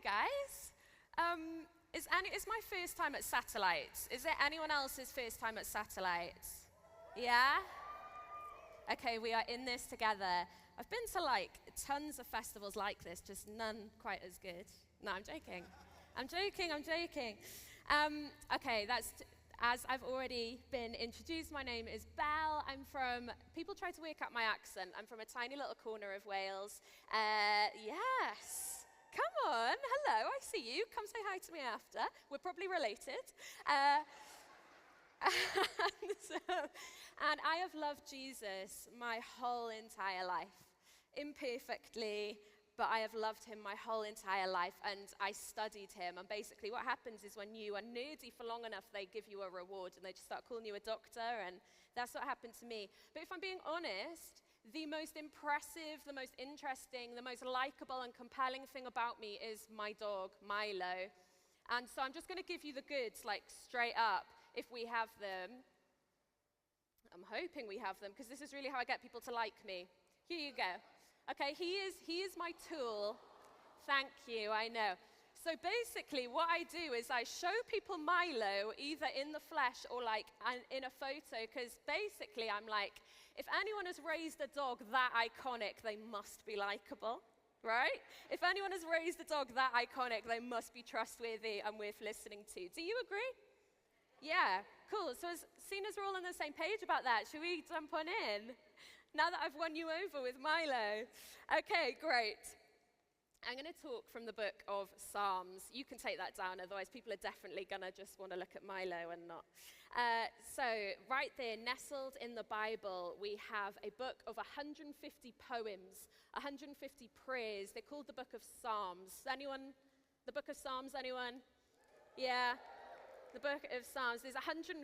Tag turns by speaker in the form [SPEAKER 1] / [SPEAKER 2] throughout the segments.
[SPEAKER 1] guys. It's my first time at Satellites. Is it anyone else's first time at Satellites? Yeah? Okay, we are in this together. I've been to like tons of festivals like this, just none quite as good. No, I'm joking. I'm joking. Okay, as I've already been introduced, my name is Belle. People try to work out my accent. I'm from a tiny little corner of Wales. Yes. Come on, hello, I see you. Come say hi to me after. We're probably related. And I have loved Jesus my whole entire life. Imperfectly, but I have loved him my whole entire life, and I studied him. And basically what happens is when you are nerdy for long enough, they give you a reward, and they just start calling you a doctor, and that's what happened to me. But if I'm being honest, the most impressive, the most interesting, the most likable and compelling thing about me is my dog, Milo. And so I'm just going to give you the goods, like straight up, if we have them. I'm hoping we have them, because this is really how I get people to like me. Here you go. Okay, he is my tool. Thank you, I know. So basically what I do is I show people Milo either in the flesh or like in a photo, because basically I'm like, if anyone has raised a dog that iconic, they must be likable, right? If anyone has raised a dog that iconic, they must be trustworthy and worth listening to. Do you agree? Yeah, cool. So seeing as we're all on the same page about that, should we jump on in? Now that I've won you over with Milo. Okay, great. I'm going to talk from the book of Psalms. You can take that down, otherwise people are definitely going to just want to look at Milo and not. So right there, nestled in the Bible, we have a book of 150 poems, 150 prayers. They're called the book of Psalms. Anyone? The book of Psalms, anyone? Yeah. The book of Psalms, there's 150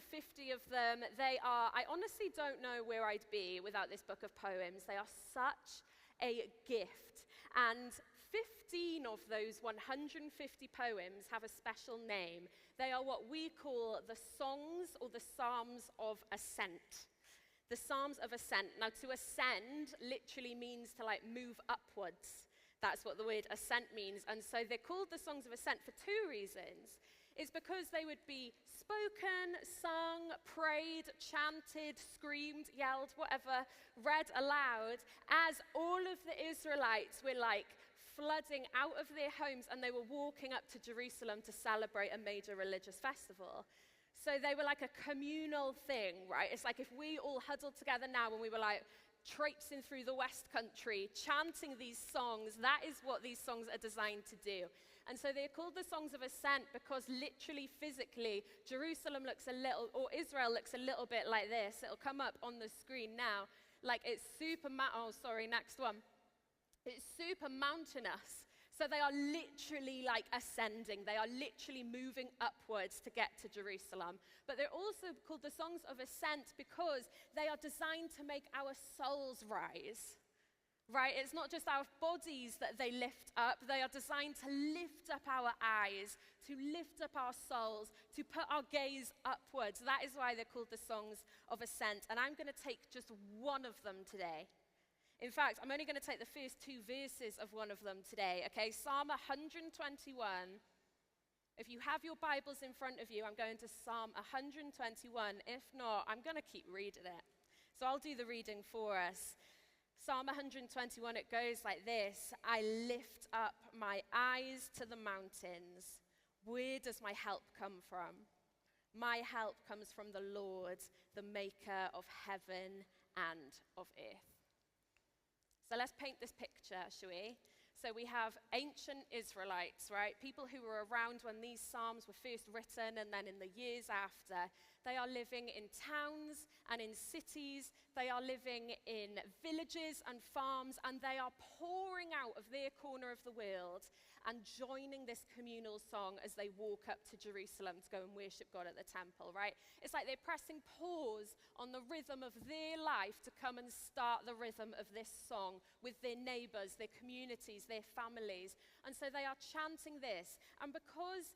[SPEAKER 1] of them. I honestly don't know where I'd be without this book of poems. They are such a gift. And 15 of those 150 poems have a special name. They are what we call the songs or the Psalms of Ascent. The Psalms of Ascent. Now, to ascend literally means to like move upwards. That's what the word ascent means. And so they're called the Songs of Ascent for two reasons. It's because they would be spoken, sung, prayed, chanted, screamed, yelled, whatever, read aloud, as all of the Israelites were like flooding out of their homes and they were walking up to Jerusalem to celebrate a major religious festival. So they were like a communal thing, right? It's like if we all huddled together now and we were like traipsing through the West Country, chanting these songs, that is what these songs are designed to do. And so they're called the Songs of Ascent because literally, physically, Jerusalem looks a little, or Israel looks a little bit like this. It'll come up on the screen now. Like it's next one. It's super mountainous. So they are literally like ascending. They are literally moving upwards to get to Jerusalem. But they're also called the Songs of Ascent because they are designed to make our souls rise. Right? It's not just our bodies that they lift up. They are designed to lift up our eyes, to lift up our souls, to put our gaze upwards. That is why they're called the Songs of Ascent. And I'm going to take just one of them today. In fact, I'm only going to take the first two verses of one of them today. Okay, Psalm 121. If you have your Bibles in front of you, I'm going to Psalm 121. If not, I'm going to keep reading it. So I'll do the reading for us. Psalm 121, it goes like this. I lift up my eyes to the mountains. Where does my help come from? My help comes from the Lord, the maker of heaven and of earth. So let's paint this picture, shall we? So we have ancient Israelites, right? People who were around when these Psalms were first written and then in the years after. They are living in towns and in cities. They are living in villages and farms, and they are pouring out of their corner of the world and joining this communal song as they walk up to Jerusalem to go and worship God at the temple, right? It's like they're pressing pause on the rhythm of their life to come and start the rhythm of this song with their neighbors, their communities, their families. And so they are chanting this. And because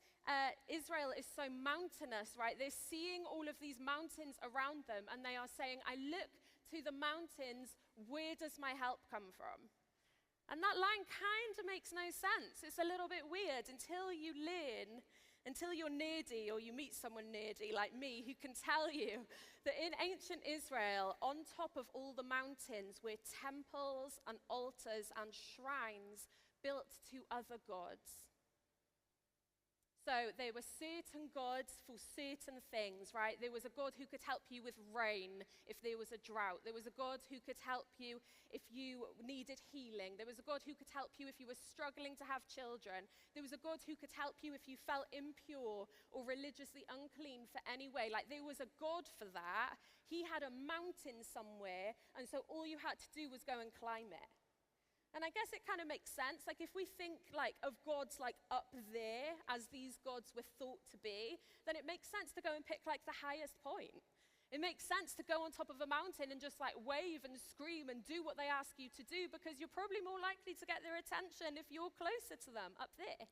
[SPEAKER 1] Israel is so mountainous, right, they're seeing all of these mountains around them, and they are saying, I look to the mountains, where does my help come from? And that line kind of makes no sense. It's a little bit weird until you learn, until you're nerdy or you meet someone nerdy like me who can tell you that in ancient Israel, on top of all the mountains were temples and altars and shrines built to other gods. So there were certain gods for certain things, right? There was a god who could help you with rain if there was a drought. There was a god who could help you if you needed healing. There was a god who could help you if you were struggling to have children. There was a god who could help you if you felt impure or religiously unclean for any way. Like, there was a god for that. He had a mountain somewhere, and so all you had to do was go and climb it. And I guess it kind of makes sense. Like, if we think like of gods like up there as these gods were thought to be, then it makes sense to go and pick like the highest point. It makes sense to go on top of a mountain and just like wave and scream and do what they ask you to do, because you're probably more likely to get their attention if you're closer to them up there.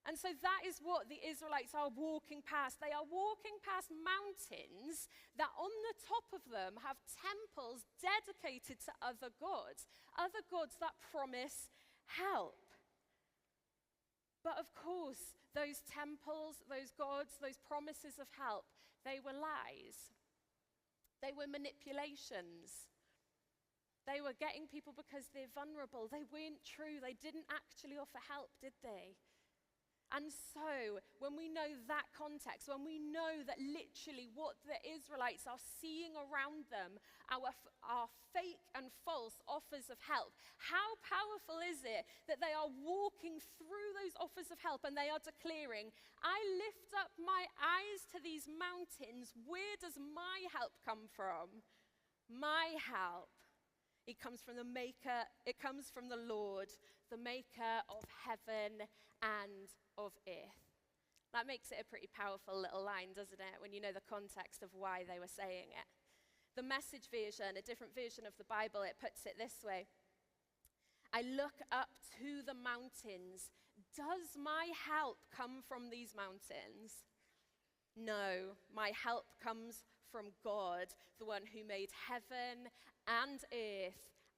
[SPEAKER 1] And so that is what the Israelites are walking past. They are walking past mountains that on the top of them have temples dedicated to other gods that promise help. But of course, those temples, those gods, those promises of help, they were lies. They were manipulations. They were getting people because they're vulnerable. They weren't true. They didn't actually offer help, did they? And so, when we know that context, when we know that literally what the Israelites are seeing around them are fake and false offers of help, how powerful is it that they are walking through those offers of help and they are declaring, I lift up my eyes to these mountains. Where does my help come from? My help. It comes from the Maker, it comes from the Lord, the Maker of heaven and of earth. That makes it a pretty powerful little line, doesn't it, when you know the context of why they were saying it. The Message version, a different version of the Bible, it puts it this way. I look up to the mountains. Does my help come from these mountains? No, my help comes from God, the one who made heaven and earth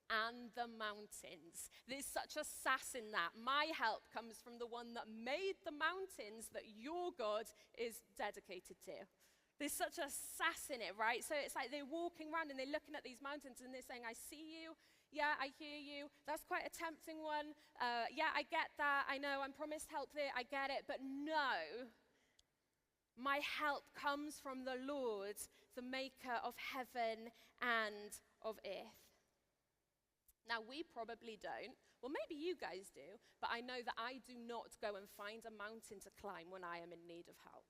[SPEAKER 1] and the mountains. There's such a sass in that. My help comes from the one that made the mountains that your God is dedicated to. There's such a sass in it, right? So it's like they're walking around and they're looking at these mountains and they're saying, I see you. Yeah, I hear you. That's quite a tempting one. Yeah, I get that. I know I'm promised help there. I get it. But no, my help comes from the Lord, the Maker of heaven and of earth. Now, we probably don't. Well, maybe you guys do, but I know that I do not go and find a mountain to climb when I am in need of help.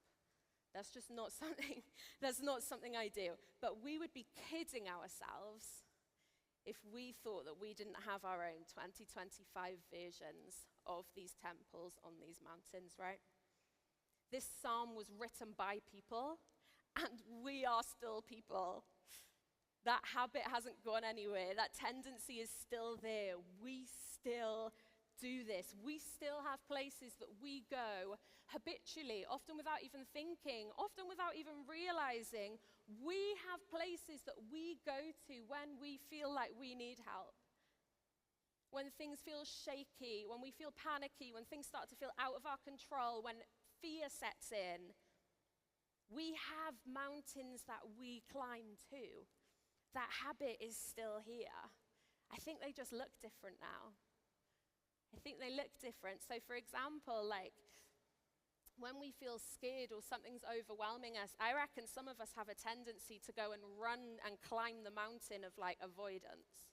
[SPEAKER 1] That's just not something, I do. But we would be kidding ourselves if we thought that we didn't have our own 2025 versions of these temples on these mountains, right? This psalm was written by people, and we are still people. That habit hasn't gone anywhere. That tendency is still there. We still do this. We still have places that we go habitually, often without even thinking, often without even realizing. We have places that we go to when we feel like we need help. When things feel shaky, when we feel panicky, when things start to feel out of our control, when fear sets in. We have mountains that we climb to. That habit is still here. I think they just look different now. I think they look different. So for example, like when we feel scared or something's overwhelming us, I reckon some of us have a tendency to go and run and climb the mountain of like avoidance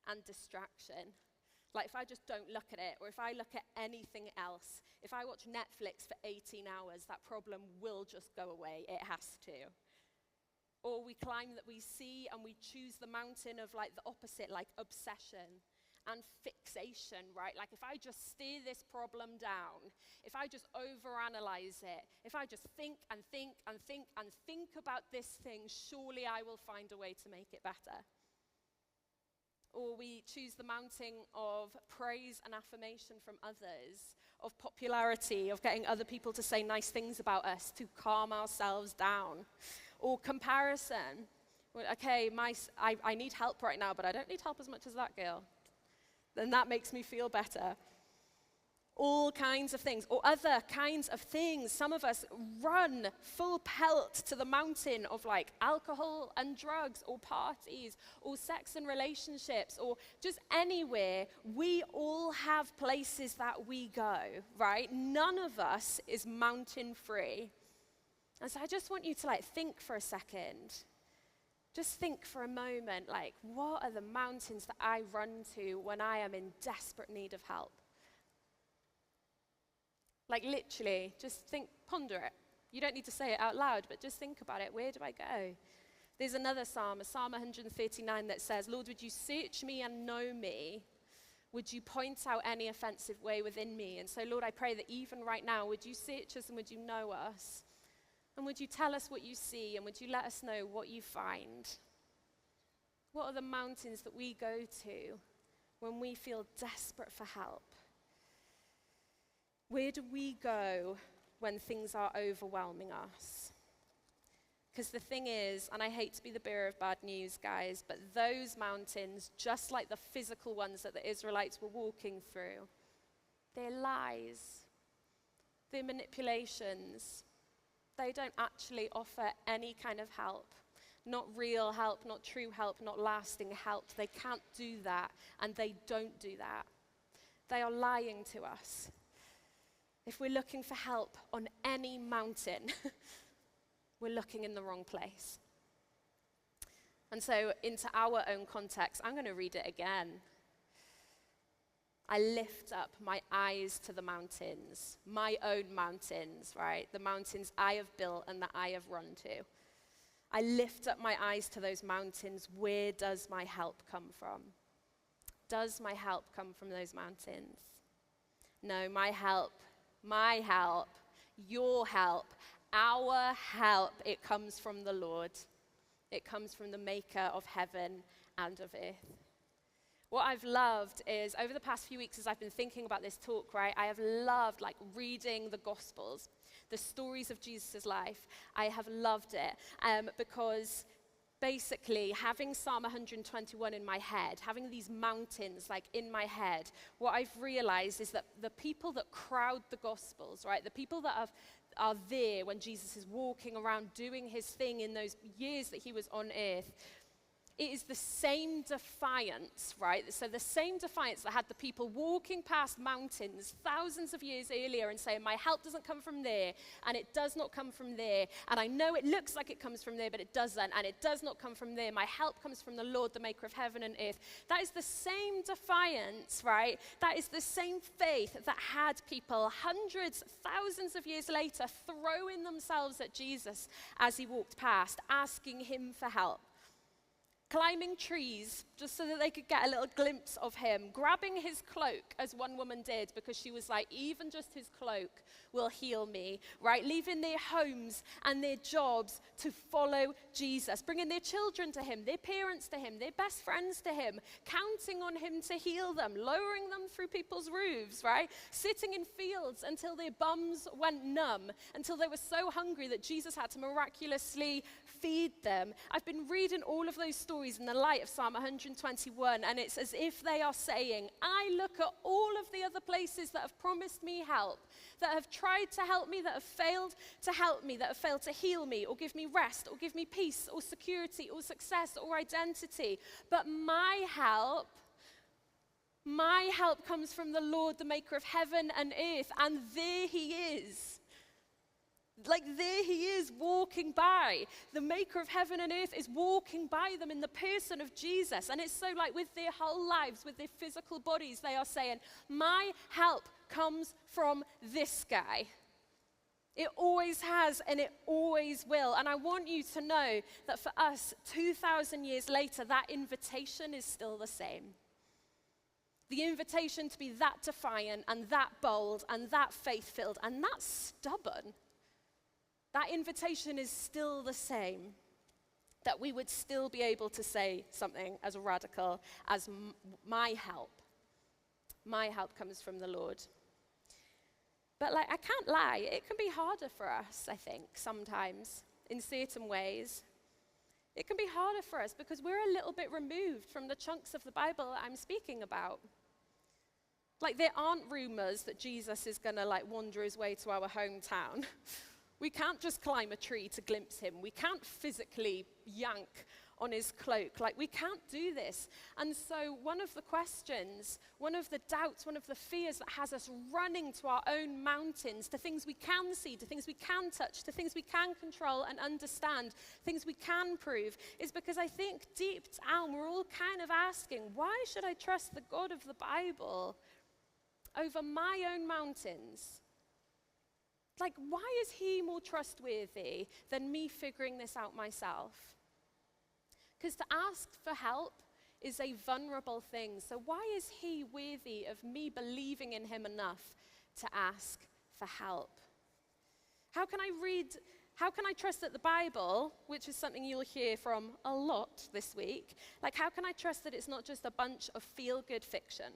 [SPEAKER 1] and distraction. Like if I just don't look at it, or if I look at anything else, if I watch Netflix for 18 hours, that problem will just go away. It has to. Or we climb that we see and we choose the mountain of like the opposite, like obsession and fixation, right? Like if I just steer this problem down, if I just overanalyze it, if I just think and think and think and think about this thing, surely I will find a way to make it better. Or we choose the mountain of praise and affirmation from others, of popularity, of getting other people to say nice things about us to calm ourselves down. Or comparison. Well, okay, I need help right now, but I don't need help as much as that girl. then that makes me feel better. All kinds of things, or other kinds of things. Some of us run full pelt to the mountain of like alcohol and drugs, or parties, or sex and relationships, or just anywhere. We all have places that we go, right? None of us is mountain free. And so I just want you to like think for a second. Just think for a moment, like, what are the mountains that I run to when I am in desperate need of help? Like literally, just think, ponder it. You don't need to say it out loud, but just think about it. Where do I go? There's another psalm, a Psalm 139 that says, Lord, would you search me and know me? Would you point out any offensive way within me? And so, Lord, I pray that even right now, would you search us and would you know us? And would you tell us what you see, and would you let us know what you find? What are the mountains that we go to when we feel desperate for help? Where do we go when things are overwhelming us? Because the thing is, and I hate to be the bearer of bad news, guys, but those mountains, just like the physical ones that the Israelites were walking through, they're lies, they're manipulations. They don't actually offer any kind of help. Not real help, not true help, not lasting help. They can't do that, and they don't do that. They are lying to us. If we're looking for help on any mountain, we're looking in the wrong place. And so into our own context, I'm going to read it again. I lift up my eyes to the mountains, my own mountains, right? The mountains I have built and that I have run to. I lift up my eyes to those mountains. Where does my help come from? Does my help come from those mountains? No, my help, your help, our help, it comes from the Lord. It comes from the maker of heaven and of earth. What I've loved is, over the past few weeks as I've been thinking about this talk, right, I have loved like reading the Gospels, the stories of Jesus' life. I have loved it because basically having Psalm 121 in my head, having these mountains like in my head, what I've realized is that the people that crowd the Gospels, right, the people that are there when Jesus is walking around doing his thing in those years that he was on earth, it is the same defiance, right? So the same defiance that had the people walking past mountains thousands of years earlier and saying, my help doesn't come from there, and it does not come from there, and I know it looks like it comes from there, but it doesn't, and it does not come from there. My help comes from the Lord, the maker of heaven and earth. That is the same defiance, right? That is the same faith that had people hundreds, thousands of years later throwing themselves at Jesus as he walked past, asking him for help. Climbing trees just so that they could get a little glimpse of him, grabbing his cloak as one woman did because she was like, even just his cloak will heal me, right? Leaving their homes and their jobs to follow Jesus, bringing their children to him, their parents to him, their best friends to him, counting on him to heal them, lowering them through people's roofs, right? Sitting in fields until their bums went numb, until they were so hungry that Jesus had to miraculously feed them. I've been reading all of those stories in the light of Psalm 121, and it's as if they are saying, I look at all of the other places that have promised me help, that have tried to help me, that have failed to help me, that have failed to heal me, or give me rest, or give me peace, or security, or success, or identity. But my help comes from the Lord, the maker of heaven and earth, and there he is. Like there he is walking by. The maker of heaven and earth is walking by them in the person of Jesus. And it's so like with their whole lives, with their physical bodies, they are saying, my help comes from this guy. It always has and it always will. And I want you to know that for us, 2,000 years later, that invitation is still the same. The invitation to be that defiant and that bold and that faith-filled and that stubborn. That invitation is still the same, that we would still be able to say something as radical as my help comes from the Lord. But like, I can't lie, it can be harder for us, I think, sometimes, in certain ways. It can be harder for us because we're a little bit removed from the chunks of the Bible that I'm speaking about. Like, there aren't rumors that Jesus is going to, like, wander his way to our hometown. We can't just climb a tree to glimpse him. We can't physically yank on his cloak. Like, we can't do this. And so one of the questions, one of the doubts, one of the fears that has us running to our own mountains, to things we can see, to things we can touch, to things we can control and understand, things we can prove, is because I think deep down we're all kind of asking, why should I trust the God of the Bible over my own mountains? Like, why is he more trustworthy than me figuring this out myself? Because to ask for help is a vulnerable thing. So why is he worthy of me believing in him enough to ask for help? How can I trust that the Bible, which is something you'll hear from a lot this week, like, how can I trust that it's not just a bunch of feel-good fiction?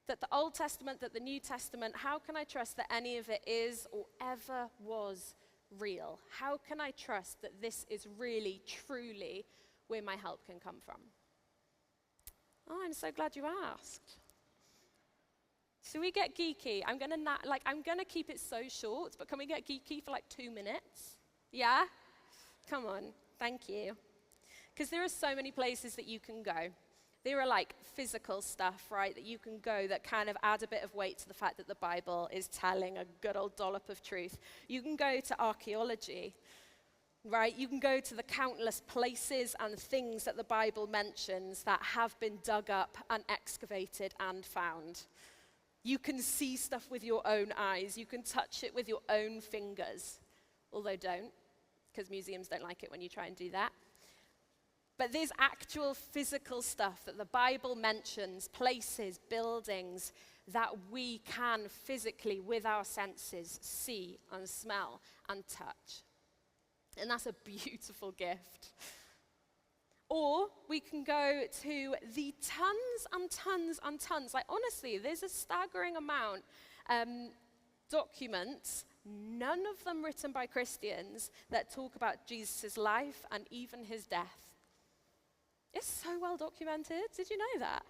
[SPEAKER 1] That the Old Testament, that the New Testament, how can I trust that any of it is or ever was real? How can I trust that this is really, truly where my help can come from? Oh, I'm so glad you asked. Should we get geeky? I'm gonna keep it so short, but can we get geeky for like 2 minutes? Yeah? Come on, thank you. Because there are so many places that you can go. There are like physical stuff, right, that you can go that kind of add a bit of weight to the fact that the Bible is telling a good old dollop of truth. You can go to archaeology, right? You can go to the countless places and things that the Bible mentions that have been dug up and excavated and found. You can see stuff with your own eyes. You can touch it with your own fingers. Although don't, because museums don't like it when you try and do that. But there's actual physical stuff that the Bible mentions, places, buildings, that we can physically, with our senses, see and smell and touch. And that's a beautiful gift. Or we can go to the tons and tons and tons. Like, honestly, there's a staggering amount documents, none of them written by Christians, that talk about Jesus' life and even his death. It's so well documented. Did you know that?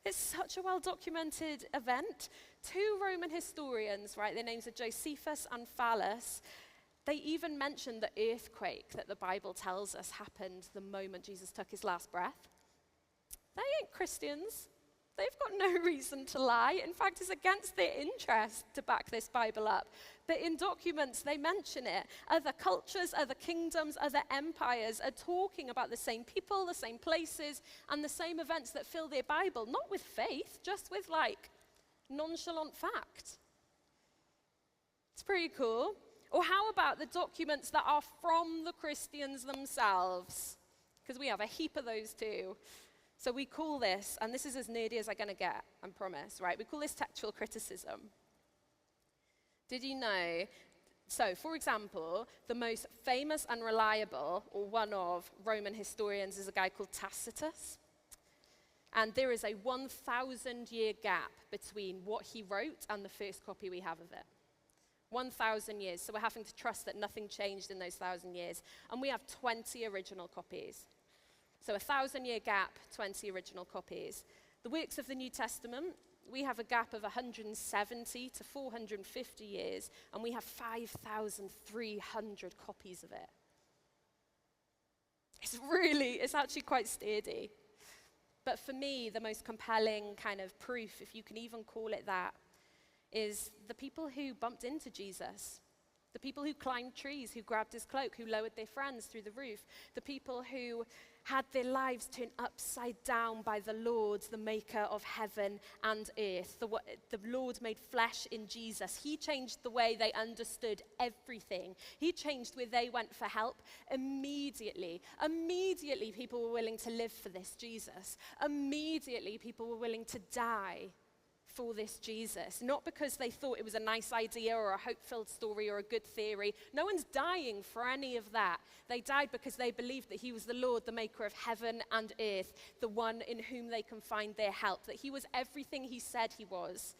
[SPEAKER 1] It's such a well-documented event. 2 Roman historians, right, their names are Josephus and Phallus, they even mention the earthquake that the Bible tells us happened the moment Jesus took his last breath. They ain't Christians. They've got no reason to lie. In fact, it's against their interest to back this Bible up. But in documents, they mention it. Other cultures, other kingdoms, other empires are talking about the same people, the same places, and the same events that fill their Bible, not with faith, just with, like, nonchalant fact. It's pretty cool. Or how about the documents that are from the Christians themselves? Because we have a heap of those too. So we call this, and this is as nerdy as I'm going to get, I promise, right? We call this textual criticism. Did you know? So, for example, the most famous and reliable, or one of, Roman historians is a guy called Tacitus. And there is a 1,000-year gap between what he wrote and the first copy we have of it. 1,000 years. So we're having to trust that nothing changed in those 1,000 years. And we have 20 original copies. So a 1,000-year gap, 20 original copies. The works of the New Testament, we have a gap of 170 to 450 years, and we have 5,300 copies of it. It's actually quite sturdy. But for me, the most compelling kind of proof, if you can even call it that, is the people who bumped into Jesus. The people who climbed trees, who grabbed his cloak, who lowered their friends through the roof. The people who had their lives turned upside down by the Lord, the maker of heaven and earth. The Lord made flesh in Jesus. He changed the way they understood everything. He changed where they went for help. Immediately people were willing to live for this Jesus. Immediately people were willing to die for this Jesus, not because they thought it was a nice idea or a hope-filled story or a good theory. No one's dying for any of that. They died because they believed that he was the Lord, the maker of heaven and earth, the one in whom they can find their help, that he was everything he said he was.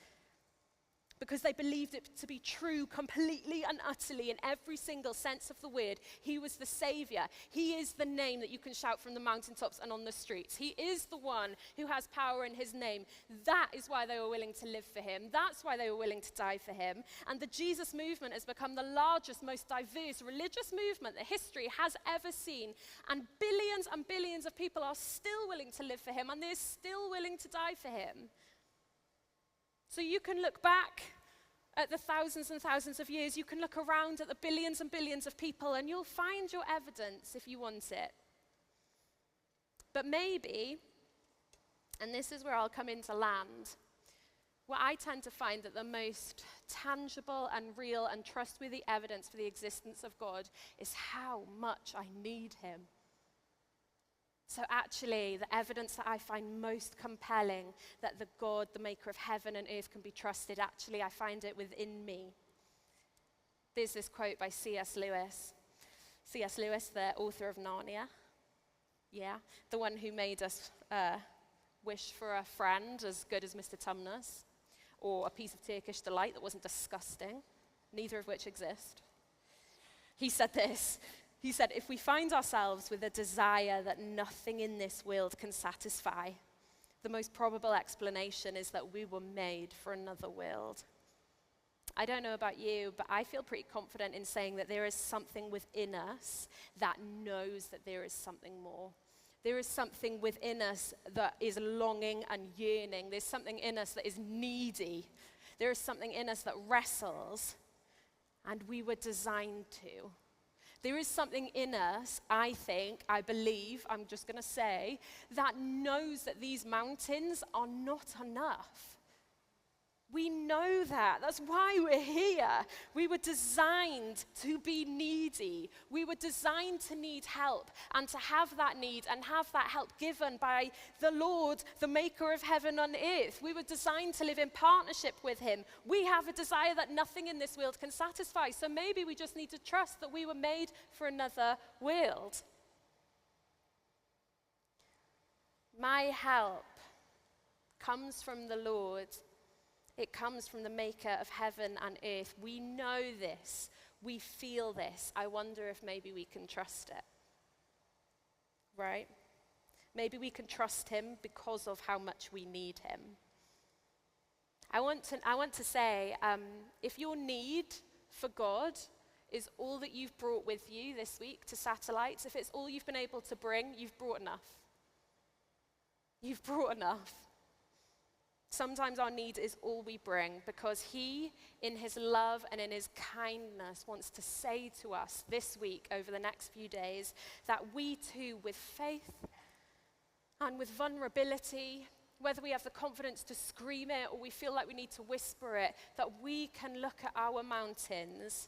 [SPEAKER 1] because they believed it to be true completely and utterly in every single sense of the word. He was the Savior. He is the name that you can shout from the mountaintops and on the streets. He is the one who has power in his name. That is why they were willing to live for him. That's why they were willing to die for him. And the Jesus movement has become the largest, most diverse religious movement that history has ever seen. And billions of people are still willing to live for him, and they're still willing to die for him. So you can look back at the thousands and thousands of years. You can look around at the billions and billions of people, and you'll find your evidence if you want it. But maybe, and this is where I'll come into land, where I tend to find that the most tangible and real and trustworthy evidence for the existence of God is how much I need him. So actually, the evidence that I find most compelling that the God, the maker of heaven and earth, can be trusted, actually I find it within me. There's this quote by C.S. Lewis. C.S. Lewis, the author of Narnia. Yeah, the one who made us wish for a friend as good as Mr. Tumnus, or a piece of Turkish delight that wasn't disgusting, neither of which exist. He said this. He said, if we find ourselves with a desire that nothing in this world can satisfy, the most probable explanation is that we were made for another world. I don't know about you, but I feel pretty confident in saying that there is something within us that knows that there is something more. There is something within us that is longing and yearning. There's something in us that is needy. There is something in us that wrestles, and we were designed to. There is something in us, I think, I believe, I'm just going to say, that knows that these mountains are not enough. We know that. That's why we're here. We were designed to be needy. We were designed to need help and to have that need and have that help given by the Lord, the maker of heaven and earth. We were designed to live in partnership with him. We have a desire that nothing in this world can satisfy. So maybe we just need to trust that we were made for another world. My help comes from the Lord. It comes from the maker of heaven and earth. We know this. We feel this. I wonder if maybe we can trust it. Right? Maybe we can trust him because of how much we need him. I want to say, if your need for God is all that you've brought with you this week to Satellites, if it's all you've been able to bring, you've brought enough. You've brought enough. Sometimes our need is all we bring, because he, in his love and in his kindness, wants to say to us this week, over the next few days, that we too, with faith and with vulnerability, whether we have the confidence to scream it or we feel like we need to whisper it, that we can look at our mountains,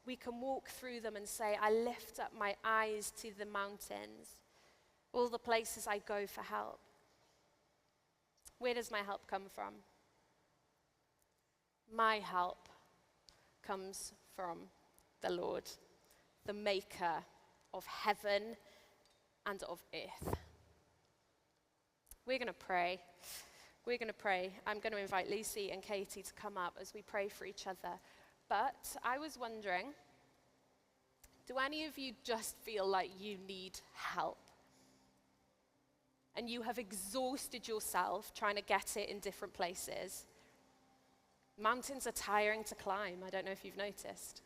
[SPEAKER 1] we can walk through them and say, I lift up my eyes to the mountains, all the places I go for help. Where does my help come from? My help comes from the Lord, the maker of heaven and of earth. We're going to pray. We're going to pray. I'm going to invite Lucy and Katie to come up as we pray for each other. But I was wondering, do any of you just feel like you need help? And you have exhausted yourself trying to get it in different places? Mountains are tiring to climb. I don't know if you've noticed.